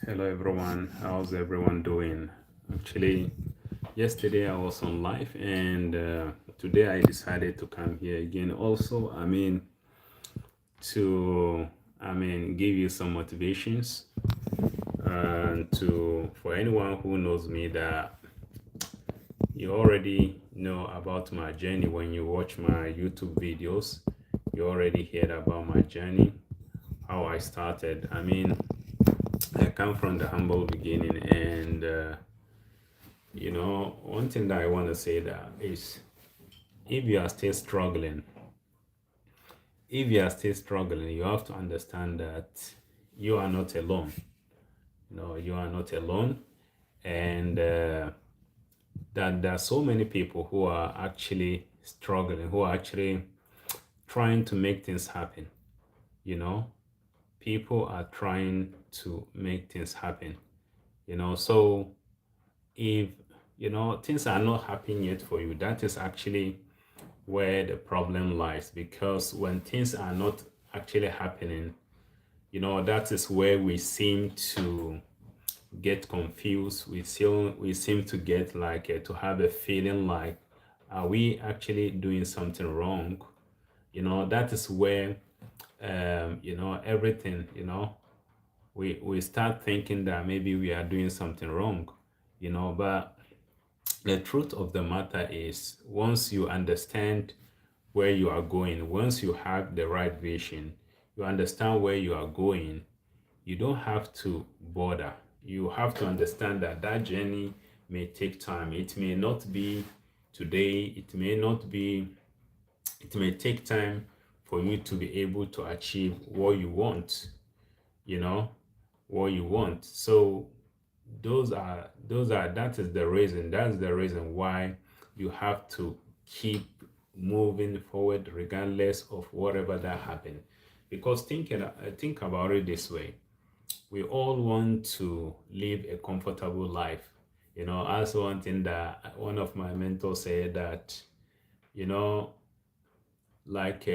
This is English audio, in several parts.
Hello everyone, how's everyone doing? Actually, yesterday I was on live and today I decided to come here again. Also, to give you some motivations and to for anyone who knows me that you already know about my journey when you watch my YouTube videos. You already heard about my journey, how I started. I come from the humble beginning and one thing that I want to say that is if you are still struggling, you have to understand that you are not alone. No, you are not alone, and that there are so many people who are actually struggling, who are actually trying to make things happen. You know, people are trying to make things happen. So if things are not happening yet for you, that is actually where the problem lies, because when things are not actually happening, that is where we seem to get confused. We seem to get like to have a feeling like, are we actually doing something wrong? That is where everything, we start thinking that maybe we are doing something wrong, but the truth of the matter is, once you understand where you are going, once you have the right vision, you understand where you are going, you don't have to bother. You have to understand that that journey may take time. It may not be today, it may take time for you to be able to achieve what you want, you know, what you want. So that is the reason. That's the reason why you have to keep moving forward regardless of whatever that happened. Because think about it this way: we all want to live a comfortable life. As one thing that one of my mentors said that, you know, like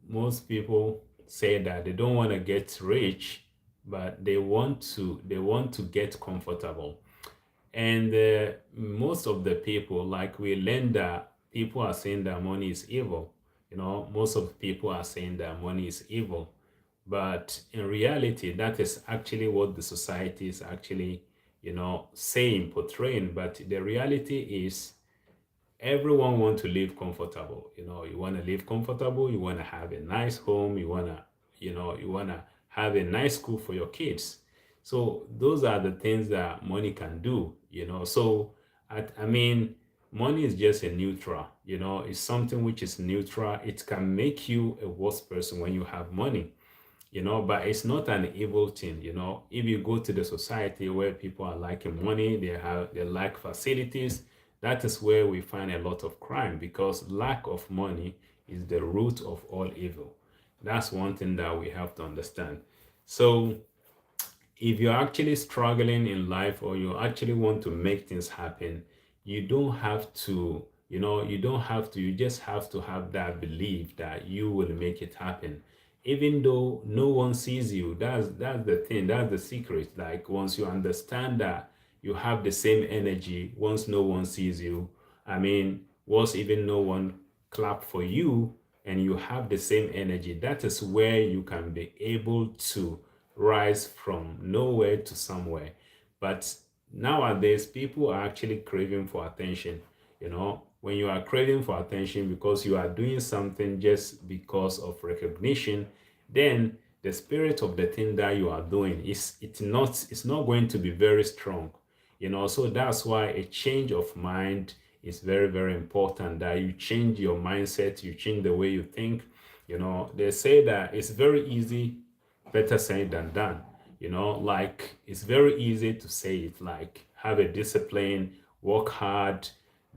most people say that they don't want to get rich, but they want to get comfortable. And most of the people, like, we learn that people are saying that money is evil. Most of the people are saying that money is evil. But in reality, that is actually what the society is actually, saying, portraying. But the reality is, everyone want to live comfortable. You want to live comfortable, you want to have a nice home, you want to have a nice school for your kids. So those are the things that money can do. So money is just a neutral. It's something which is neutral. It can make you a worse person when you have money, but it's not an evil thing. If you go to the society where people are liking money, they lack facilities, that is where we find a lot of crime, because lack of money is the root of all evil. That's one thing that we have to understand. So if you're actually struggling in life, or you actually want to make things happen, you don't have to, you just have to have that belief that you will make it happen. Even though no one sees you, that's the thing, that's the secret. Like, once you understand that you have the same energy, once no one sees you, once even no one clap for you, and you have the same energy, that is where you can be able to rise from nowhere to somewhere. But nowadays, people are actually craving for attention. When you are craving for attention because you are doing something just because of recognition, then the spirit of the thing that you are doing it's not going to be very strong. So that's why a change of mind is very, very important, that you change your mindset, you change the way you think. They say that it's very easy, better said than done. Like, it's very easy to say it, like, have a discipline, work hard,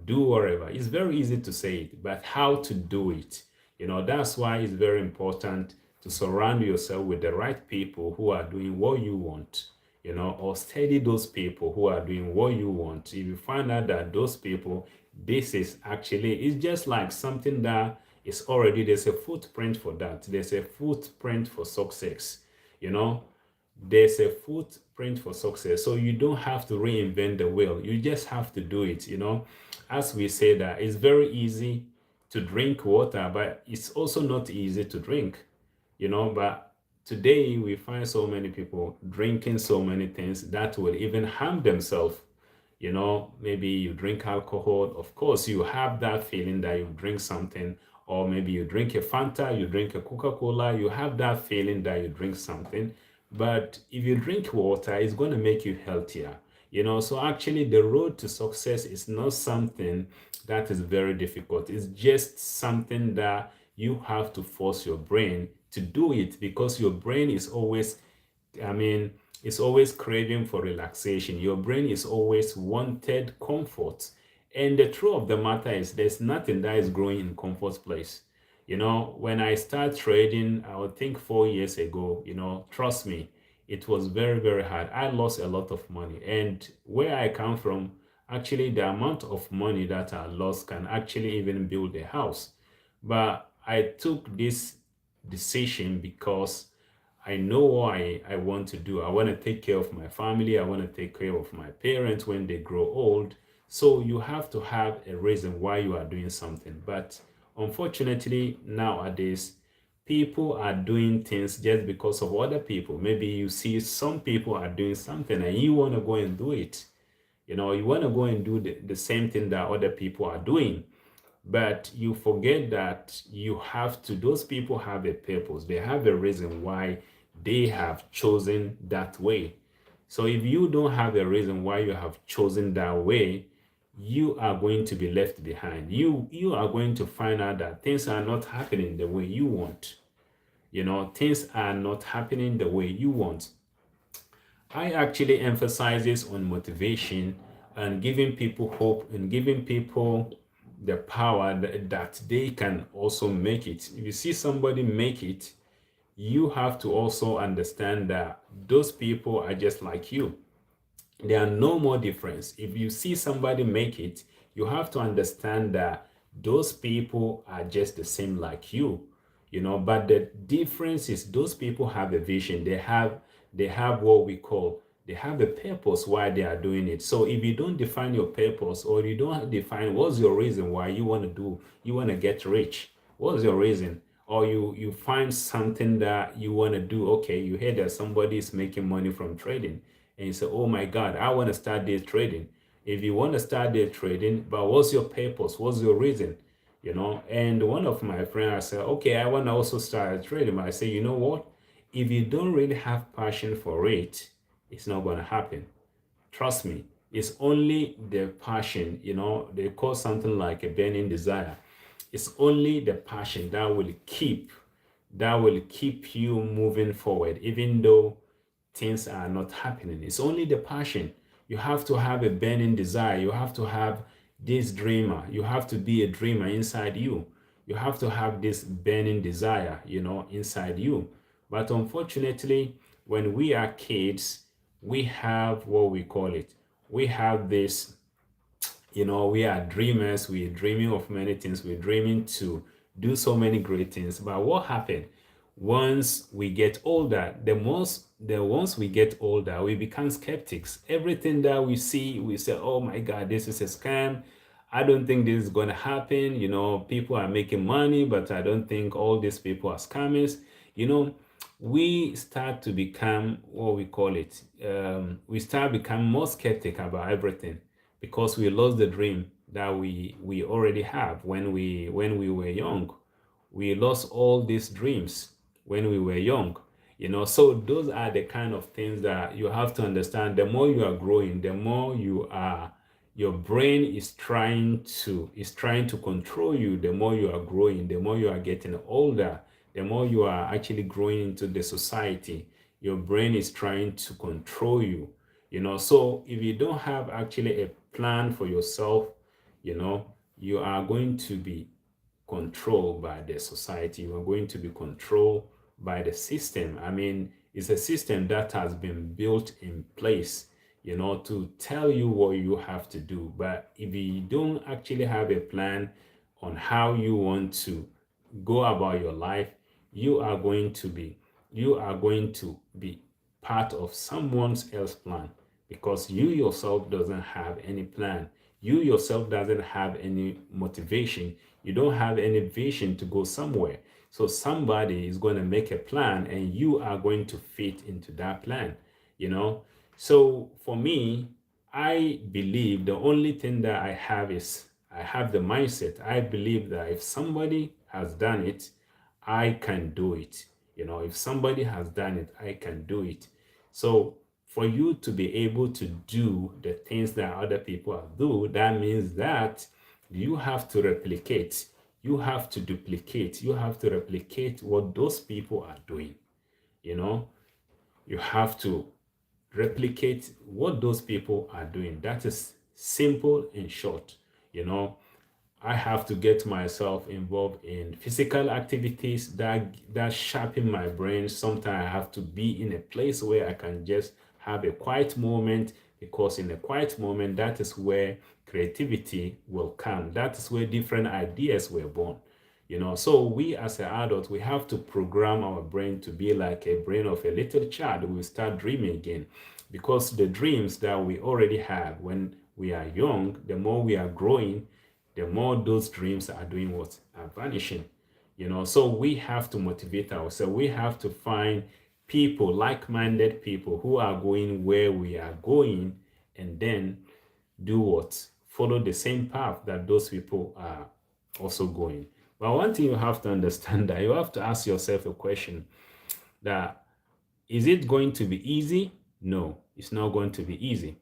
do whatever. It's very easy to say it, but how to do it? That's why it's very important to surround yourself with the right people who are doing what you want, or study those people who are doing what you want. If you find out that those people, this is actually, it's just like something that is already, there's a footprint for that. There's a footprint for success. You know, there's a footprint for success. So you don't have to reinvent the wheel. You just have to do it. As we say that it's very easy to drink water, but it's also not easy to drink. But today we find so many people drinking so many things that will even harm themselves. Maybe you drink alcohol. Of course, you have that feeling that you drink something, or maybe you drink a Fanta, you drink a Coca-Cola, you have that feeling that you drink something. But if you drink water, it's going to make you healthier. So actually, the road to success is not something that is very difficult. It's just something that you have to force your brain to do it, because your brain is always, I mean, it's always craving for relaxation. Your brain is always wanted comfort. And the truth of the matter is there's nothing that is growing in comfort place. When I start trading, I would think 4 years ago, trust me, it was very, very hard. I lost a lot of money. And where I come from, actually, the amount of money that I lost can actually even build a house. But I took this decision because I know what I want to do. I want to take care of my family. I want to take care of my parents when they grow old. So you have to have a reason why you are doing something. But unfortunately, nowadays, people are doing things just because of other people. Maybe you see some people are doing something and you want to go and do it. You want to go and do the same thing that other people are doing. But you forget that those people have a purpose. They have a reason why they have chosen that way. So if you don't have a reason why you have chosen that way, you are going to be left behind. You are going to find out that things are not happening the way you want. Things are not happening the way you want. I actually emphasizes on motivation and giving people hope and giving people the power that they can also make it. If you see somebody make it, you have to also understand that those people are just like you. There are no more difference. If you see somebody make it, you have to understand that those people are just the same like you. But the difference is those people have a vision. They have what we call, they have a purpose why they are doing it. So if you don't define your purpose, or you don't define what's your reason why you want to get rich, what's your reason? Or you find something that you want to do. Okay, you hear that somebody is making money from trading, and you say, oh my God, I want to start day trading. If you want to start day trading, but what's your purpose? What's your reason? And one of my friends, I said, okay, I want to also start trading. But I say, you know what? If you don't really have passion for it, it's not going to happen. Trust me, it's only the passion. They call something like a burning desire. It's only the passion that will keep you moving forward, even though things are not happening. It's only the passion. You have to have a burning desire. You have to have this dreamer. You have to be a dreamer inside you. You have to have this burning desire, inside you. But unfortunately, when we are kids, we have what we call it. We have this, we are dreamers. We're dreaming of many things. We're dreaming to do so many great things. But what happened? Once we get older, once we get older, we become skeptics. Everything that we see, we say, oh my God, this is a scam. I don't think this is going to happen. People are making money, but I don't think all these people are scammers. We start to become what we call it. We start becoming more skeptic about everything, because we lost the dream that we already have when we were young. We lost all these dreams when we were young. So those are the kind of things that you have to understand. The more you are growing, the more your brain is trying to control you. The more you are growing, the more you are getting older, the more you are actually growing into the society, your brain is trying to control you. So if you don't have actually a plan for yourself, you are going to be controlled by the society. You are going to be controlled by the system. I mean, it's a system that has been built in place, to tell you what you have to do. But if you don't actually have a plan on how you want to go about your life, you are going to be you are going to be part of someone else's plan, because you yourself doesn't have any plan. You yourself doesn't have any motivation. You don't have any vision to go somewhere. So somebody is going to make a plan and you are going to fit into that plan, you know. So for me, I believe the only thing that I have is I have the mindset. I believe that if somebody has done it, I can do it. You know, if somebody has done it, I can do it. So for you to be able to do the things that other people do, that means that you have to replicate, you have to duplicate, you have to replicate what those people are doing. You know, you have to replicate what those people are doing. That is simple and short. You know, I have to get myself involved in physical activities that sharpen my brain. Sometimes I have to be in a place where I can just have a quiet moment, because in a quiet moment, that is where creativity will come. That is where different ideas were born. You know, so we as an adult, we have to program our brain to be like a brain of a little child. We start dreaming again, because the dreams that we already have when we are young, the more we are growing, the more those dreams are doing what? Are vanishing. You know, so we have to motivate ourselves. We have to find people, like-minded people who are going where we are going, and then do what? Follow the same path that those people are also going. But one thing you have to understand, that you have to ask yourself a question, that is it going to be easy? No, it's not going to be easy.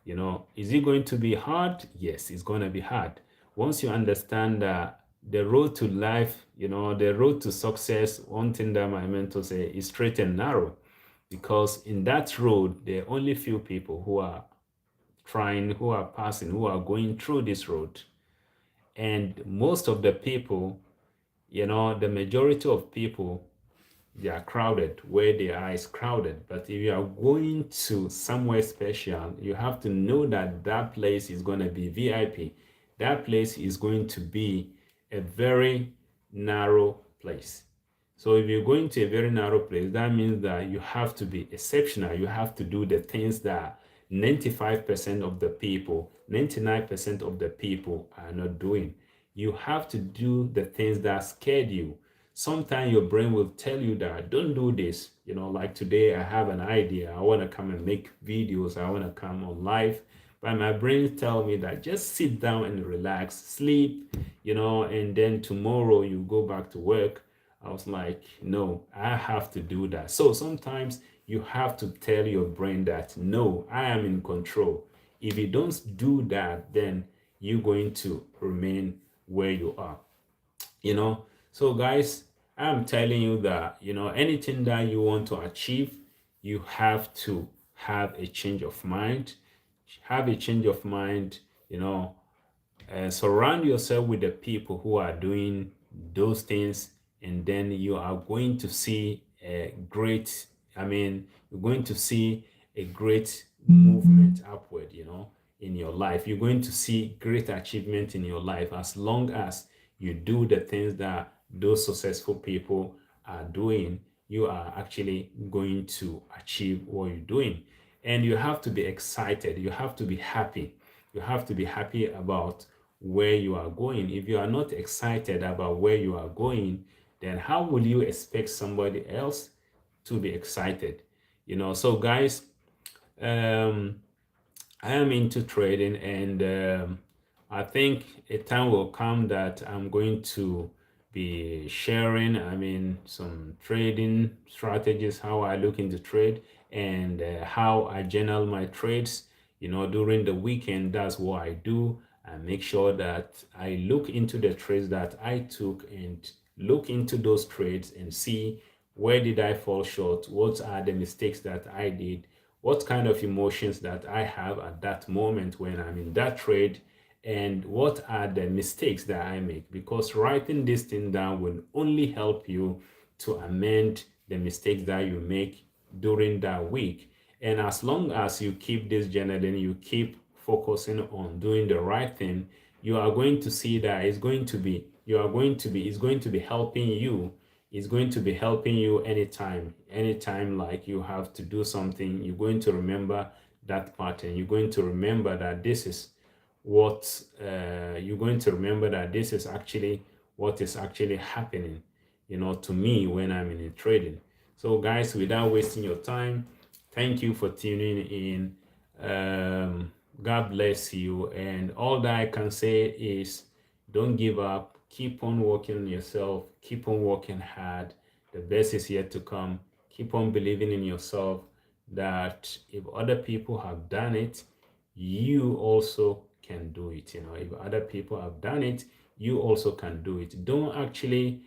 You know, is it going to be hard? Yes, it's going to be hard. Once you understand that the road to life, you know, the road to success, one thing that my mentor say is straight and narrow, because in that road, there are only few people who are trying, who are passing, who are going through this road. And most of the people, you know, the majority of people, they are crowded. Where they are is crowded. But if you are going to somewhere special, you have to know that that place is going to be VIP. That place is going to be a very narrow place. So if you're going to a very narrow place, that means that you have to be exceptional. You have to do the things that 95% of the people, 99% of the people are not doing. You have to do the things that scared you. Sometimes your brain will tell you that don't do this. You know, like today I have an idea. I want to come and make videos. I want to come on live. But my brain tell me that just sit down and relax, sleep, you know, and then tomorrow you go back to work. I was like, no, I have to do that. So sometimes you have to tell your brain that, no, I am in control. If you don't do that, then you're going to remain where you are, you know. So guys, I'm telling you that, you know, anything that you want to achieve, you have to have a change of mind. Have a change of mind, you know, surround yourself with the people who are doing those things, and then you are going to see a great, I mean, you're going to see a great movement upward, you know, in your life. You're going to see great achievement in your life, as long as you do the things that those successful people are doing. You are actually going to achieve what you're doing. And you have to be excited, you have to be happy, you have to be happy about where you are going. If you are not excited about where you are going, then how will you expect somebody else to be excited? You know, so guys, um, I am into trading, and I think a time will come that I'm going to be sharing, I mean, some trading strategies, how I look into trade, and how I journal my trades. You know, during the weekend, that's what I do. I make sure that I look into the trades that I took, and look into those trades and see where did I fall short, what are the mistakes that I did, what kind of emotions that I have at that moment when I'm in that trade, and what are the mistakes that I make. Because writing this thing down will only help you to amend the mistakes that you make during that week. And as long as you keep this journaling, you keep focusing on doing the right thing, you are going to see that it's going to be, it's going to be helping you, It's going to be helping you anytime like you have to do something. You're going to remember that pattern. You're going to remember that this is what you're going to remember that this is actually what is actually happening, to me when I'm in trading. So guys, without wasting your time, thank you for tuning in. God bless you. And all that I can say is don't give up. Keep on working on yourself. Keep on working hard. The best is yet to come. Keep on believing in yourself that if other people have done it, you also can do it. If other people have done it, you also can do it. Don't actually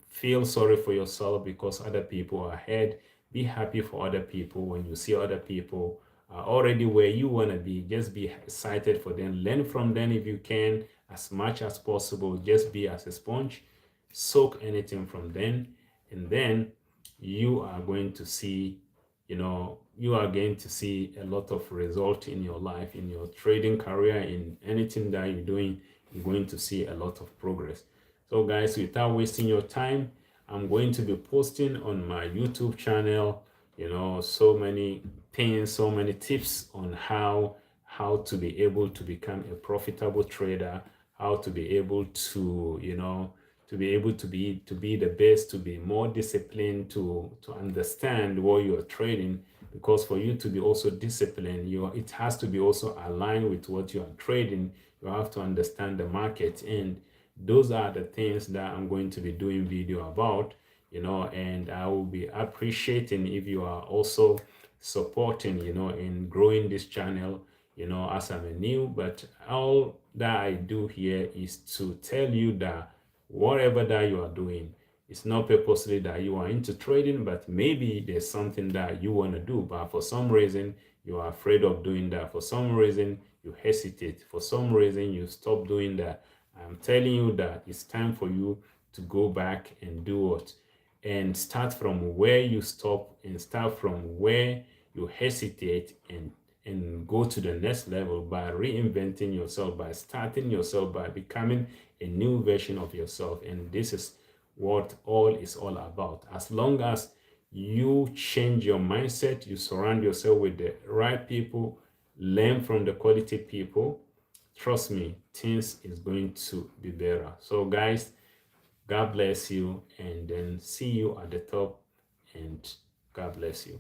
feel sorry for yourself because other people are ahead. Be happy for other people when you see other people are already where you want to be. Just be excited for them. Learn from them if you can, as much as possible. Just be as a sponge. Soak anything from them, and then you are going to see you are going to see a lot of result in your life, in your trading career, in anything that you're doing. You're going to see a lot of progress. So guys, without wasting your time, I'm going to be posting on my YouTube channel, so many things, so many tips on how to be able to become a profitable trader, how to be able to, to be the best, to be more disciplined, to understand what you are trading. Because for you to be also disciplined, it has to be also aligned with what you are trading. You have to understand the market, and those are the things that I'm going to be doing video about, and I will be appreciating if you are also supporting, in growing this channel, as I'm a new. But all that I do here is to tell you that whatever that you are doing, it's not purposely that you are into trading, but maybe there's something that you want to do, but for some reason you are afraid of doing that. For some reason you hesitate. For some reason you stop doing that. I'm telling you that it's time for you to go back and do what? And start from where you stop, and start from where you hesitate, and go to the next level by reinventing yourself, by starting yourself, by becoming a new version of yourself. And this is what all is all about. As long as you change your mindset, you surround yourself with the right people, learn from the quality people, trust me, things is going to be better. So guys, God bless you, and then see you at the top, and God bless you.